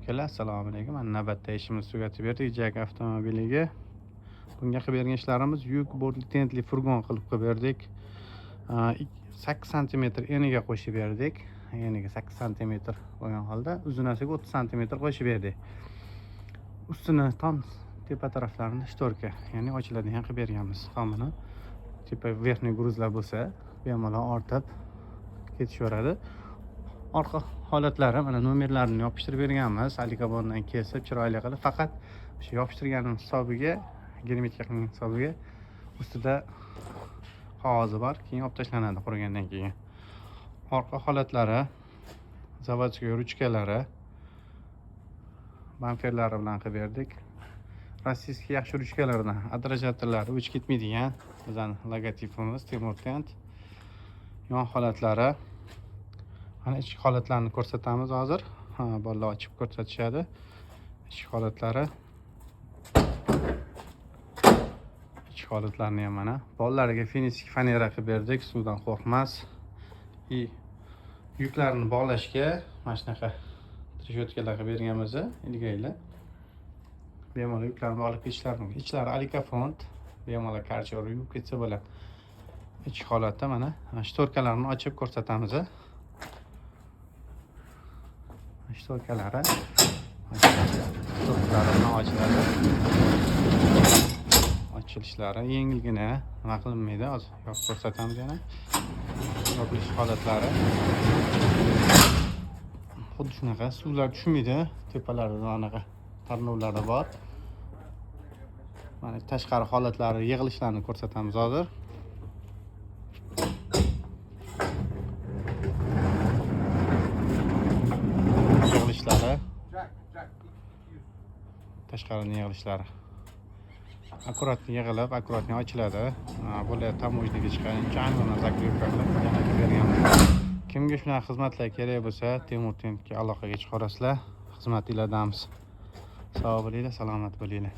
Akalar, assalomu alaykum. Mana navbatdagi ishimizni tugatib berdik. Jak avtomobiliga bunga qilib bergan ishlarimiz yuk bortli tentli furgon qilib berdik. 8 sm eniga qo'shib berdik. Eniga 8 sm qo'ygan holda uzunasiga 30 sm qo'shib berdik. Ustini tom tepa taraflarini shtorka, ya'ni ochiladigan qilib berganmiz. Tomini tepa verniy gruzlar bo'lsa, bemalol ortib ketishaveradi. Orqa holatlari mana nomerlarini yopishtirib berganmiz. Alikabondan kesib chiroyli qilib, faqat o'sha yopishtirganim hisobiga, germetika qilgan hisobiga ustida qog'ozi bor, keyin olib tashlanadi qurigandan keyin. Orqa holatlari, zavodskiy ruchkalari, bamperlari bilan qilib berdik. Rossiyskiy yaxshi ruchkalardan, adrajatorlari o'chib ketmaydigan, bizning logotipimiz Temur Tent. Yon holatlari, mana ichki holatlarini ko'rsatamiz hozir. Bolalar ochib ko'rsatishadi. Ichki holatlari. Ichki holatlarini ham mana bolalarga finisik fanera qilib berdik, suvdan qo'rqmas. Yuklarni bog'lashga mana shunaqa treshyotkalar qilib berganmiz, ilgaylar. Bemalol yuklarni olib ketishlari mumkin. Ichlari alikafond, bemalol karchor yuvib ketsa bo'ladi. Ichki holatda mana shtorkalarni ochib ko'rsatamiz. Shtorkalari ochiladi. Ochilishlari yengilgina, nima qilinmaydi. Hozir yopib ko'rsatamiz yana. Yopilish holatlari. Xuddi shunaqa suvlar tushmaydi. Tepalarida anaqa tarnovlari bor. Mana tashqari holatlari, yig'ilishlarini ko'rsatamiz hozir. Yig'ilishlari. Tashqarining yig'ilishlari. Akkuratni yig'ilib, akkuratni ochiladi. Bular tamojniga chiqqanicha aniq zakryovka qilib yana berganmiz. Kimga shunaqa xizmatlar kerak bo'lsa, Temur Tentga aloqaga chiqarasizlar. Xizmat iladamiz. Sog' bo'linglar, salomat bo'linglar.